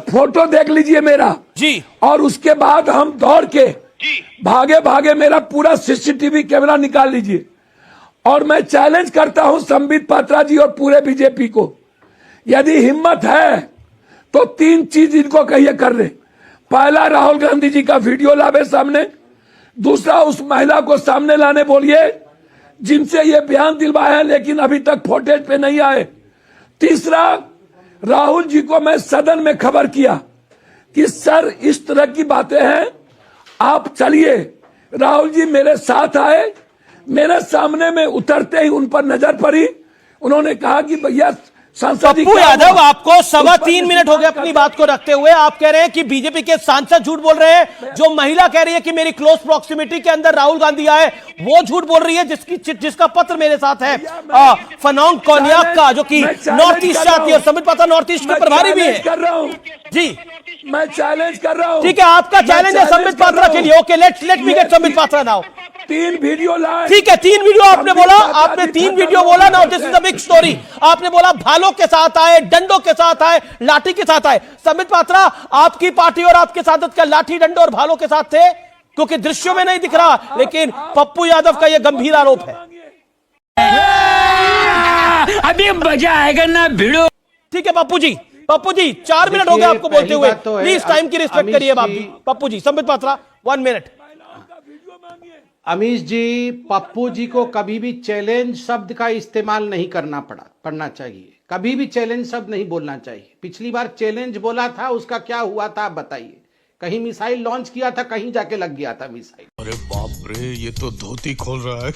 Photo देख लीजिए मेरा जी। और उसके बाद हम दौड़ के भागे भागे मेरा पूरा सीसीटीवी कैमरा निकाल लीजिए। और मैं चैलेंज करता हूं संबित पात्रा जी और पूरे बीजेपी को, यदि हिम्मत है तो 3 चीज इनको कहिए कर ले। पहला, राहुल गांधी जी का वीडियो लावे सामने। दूसरा, उस महिला को सामने लाने बोलिए जिनसे ये बयान दिलवाया लेकिन अभी तक फुटेज पे नहीं आए। तीसरा, राहुल जी को मैं सदन में खबर किया कि सर इस तरह की बातें हैं, आप चलिए। राहुल जी मेरे साथ आए, मेरे सामने में उतरते ही उन पर नजर पड़ी। उन्होंने कहा कि भैया सांसद पप्पू यादव, आपको 3.25 मिनट हो गए अपनी बात को रखते हुए। आप कह रहे हैं कि बीजेपी के सांसद झूठ बोल रहे हैं। जो महिला कह रही है कि मेरी क्लोज प्रॉक्सिमिटी के अंदर राहुल गांधी आए, वो झूठ बोल रही है, जिसका पत्र मेरे साथ है फनोंग कोन्याक का, जो कि नॉर्थ ईस्ट से आती है। संबित पात्रा नॉर्थ ईस्ट के प्रभारी भी है। कर रहा हूं जी, मैं चैलेंज कर रहा हूं। ठीक है, आपका चैलेंज है संबित पात्रा के लिए। Okay, let me gate Sambit Patra now. 3 video लाए। ठीक है, 3 वीडियो आपने बोला, आपने 3 वीडियो बोला। Now this is a big story. आपने बोला भालों के साथ आए, डंडों के साथ आए, लाठी के साथ आए। संबित पात्रा, आपकी पार्टी और आपके सांसद का लाठी, डंडों और भालों के साथ थे? क्योंकि दृश्यों में नहीं दिख रहा, लेकिन पप्पू यादव का यह गंभीर आरोप है। अभी मजा आएगा ना भिड़ो। ठीक है पप्पू जी, 4 मिनट हो गए आपको बोलते हुए। प्लीज टाइम की रिस्पेक्ट करिए बाप जी। पप्पू जी, संबित पात्रा 1 मिनट। अमीश जी, पप्पू जी को कभी भी चैलेंज शब्द का इस्तेमाल नहीं पड़ना चाहिए। कभी भी चैलेंज शब्द नहीं बोलना चाहिए। पिछली बार चैलेंज बोला था, उसका क्या हुआ था आप बताइए। कहीं मिसाइल लॉन्च किया था, कहीं जाके लग गया था मिसाइल। अरे बाप रे, ये तो धोती खोल रहा है।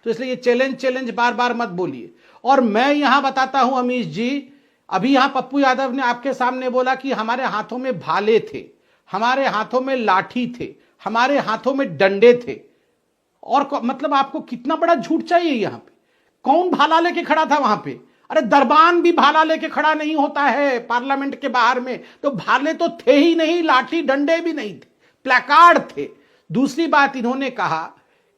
तो इसलिए ये चैलेंज बार बार मत बोलिए। और मैं यहां बताता हूं अमीश जी, अभी यहां पप्पू यादव ने आपके सामने बोला कि हमारे हाथों में भाले थे, हमारे हाथों में लाठी थे, हमारे हाथों में डंडे थे। और मतलब आपको कितना बड़ा झूठ चाहिए। यहां पे कौन भाला लेके खड़ा था वहां पे? अरे दरबान भी भाला लेके खड़ा नहीं होता है पार्लियामेंट के बाहर में। तो भाले तो थे ही नहीं, लाठी डंडे भी नहीं थे, प्लेकार्ड थे। दूसरी बात, इन्होंने कहा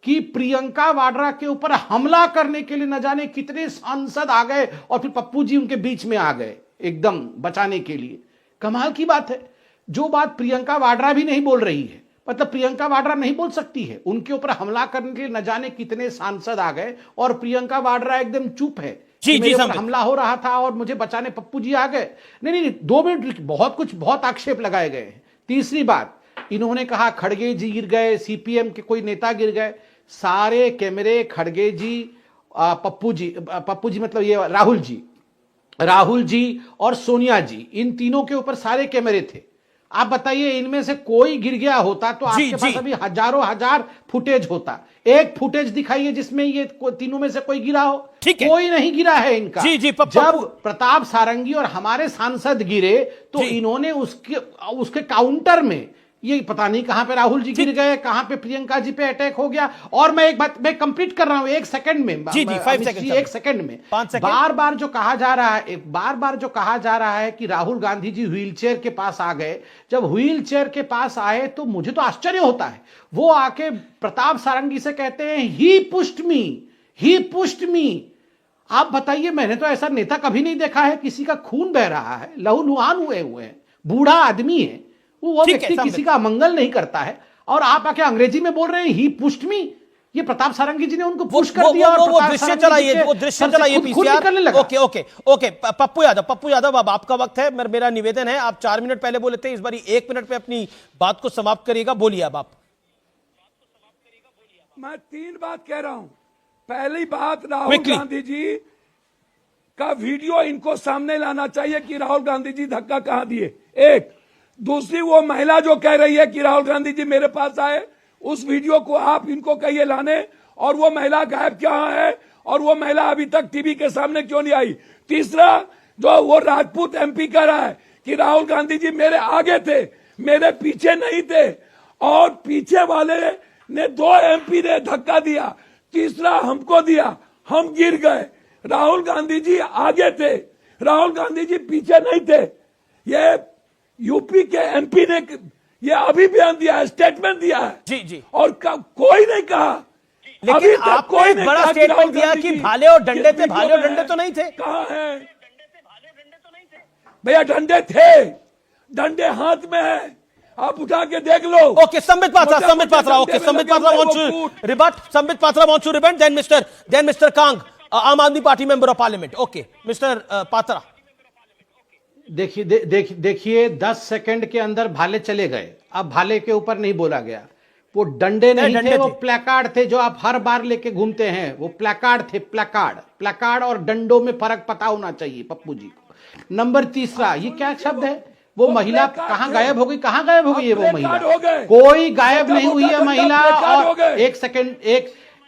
कि प्रियंका वाड्रा के ऊपर हमला करने के लिए न जाने कितने सांसद आ गए और फिर पप्पू जी उनके बीच में आ गए एकदम बचाने के लिए। कमाल की बात है। जो बात प्रियंका वाड्रा भी नहीं बोल रही है, मतलब प्रियंका वाड्रा नहीं बोल सकती है, उनके ऊपर हमला करने के लिए न जाने कितने सांसद आ गए और प्रियंका वाड्रा एकदम चुप है। जी जी, हमला हो रहा था और मुझे बचाने पप्पू जी आ गए। नहीं, 2 मिनट, बहुत आक्षेप लगाए गए हैं। तीसरी बात, इन्होंने कहा खड़गे जी गिर गए, सीपीएम के कोई नेता गिर गए। सारे कैमरे खड़गे जी, पप्पू जी मतलब ये राहुल जी और सोनिया जी, इन तीनों के ऊपर सारे कैमरे थे। आप बताइए, इनमें से कोई गिर गया होता तो आपके पास अभी हजार फुटेज होता। एक फुटेज दिखाइए जिसमें ये तीनों में से कोई गिरा हो। कोई नहीं गिरा है इनका। जब प्रताप सारंगी और हमारे सांसद गिरे तो इन्होंने उसके काउंटर में, ये पता नहीं कहां पे राहुल जी गिर गए, कहां पे प्रियंका जी पे अटैक हो गया। और मैं एक बात मैं कंप्लीट कर रहा हूं 1 सेकंड में। 1 सेकंड में बार बार जो कहा जा रहा है कि राहुल गांधी जी व्हीलचेयर के पास आ गए। जब व्हीलचेयर के पास आए तो मुझे तो आश्चर्य होता है। वो आके प्रताप सारंगी से कहते हैं ही पुश्ड मी। आप बताइए, मैंने तो ऐसा नेता कभी नहीं देखा है। किसी का खून बह रहा है, लहूलुहान हुए हैं, बूढ़ा आदमी है वो व्यक्ति किसी का अमंगल नहीं करता है। और आप आके अंग्रेजी में बोल रहे हैं ही पुश्ड मी। ये प्रताप सारंगी जी ने उनको पुश कर दिया। वो दृश्य चलाइए पीसीआर। ओके पप्पू यादव, अब आपका वक्त है। मेरा निवेदन है, आप 4 मिनट पहले बोले थे, इस बार 1 मिनट पे अपनी बात को समाप्त करिएगा। बोलिए अब आप। मैं 3 बात कह रहा हूं। पहली बात, राहुल गांधी जी का वीडियो इनको सामने लाना चाहिए कि राहुल गांधी जी धक्का कहां दिए। एक, दूसरी, वो महिला जो कह रही है कि राहुल गांधी जी मेरे पास आए, उस वीडियो को आप इनको कहिए लाने। और वो महिला गायब कहां है और वो महिला अभी तक टीवी के सामने क्यों नहीं आई। तीसरा, जो वो राजपूत एमपी कह रहा है कि राहुल गांधी जी मेरे आगे थे, मेरे पीछे नहीं थे, और पीछे वाले ने 2 एमपी ने धक्का दिया, तीसरा हमको दिया, हम गिर गए। राहुल गांधी जी आगे थे, राहुल गांधी जी पीछे नहीं थे। ये यूपी के एमपी ने ये अभी बयान दिया है, स्टेटमेंट दिया है। जी। और कोई नहीं कहा, लेकिन आपको एक बड़ा स्टेटमेंट दिया कि भाले और डंडे थे। भाले और डंडे तो नहीं थे। कहां है भैया? डंडे थे, डंडे हाथ में है, आप उठा के देख लो। Okay, Sambit Patra. Okay, Sambit Patra wants to rebut. Sambit Patra wants to rebut. Then Mr. Kang, Aam Aadmi Party member of Parliament. Okay, Mr. Patra. देखिए 10 सेकंड के अंदर भाले चले गए। अब भाले के ऊपर नहीं बोला गया, वो डंडे नहीं थे, वो प्लेकार्ड थे जो आप हर बार लेके घूमते हैं, वो प्लेकार्ड थे। प्लेकार्ड और डंडों में फर्क पता होना चाहिए पप्पू जी को। नंबर तीसरा, ये क्या शब्द है? वो महिला कहां गायब हो गई? कहां गायब हो गई है वो महिला? कोई गायब नहीं हुई है महिला। और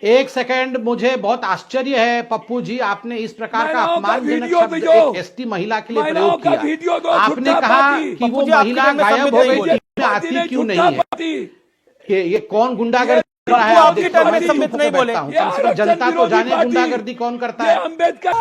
एक सेकंड, मुझे बहुत आश्चर्य है पप्पू जी, आपने इस प्रकार का अपमानजनक शब्द एक एसटी महिला के लिए प्रयोग किया। आपने कहा कि वो महिला गायब हो गई, आती क्यों नहीं है? ये कौन गुंडागर्दी कर रहा है? आपके टर्म में सम्मित नहीं बोले। जनता को जाने गुंडागर्दी कौन करता है। अम्बेडकर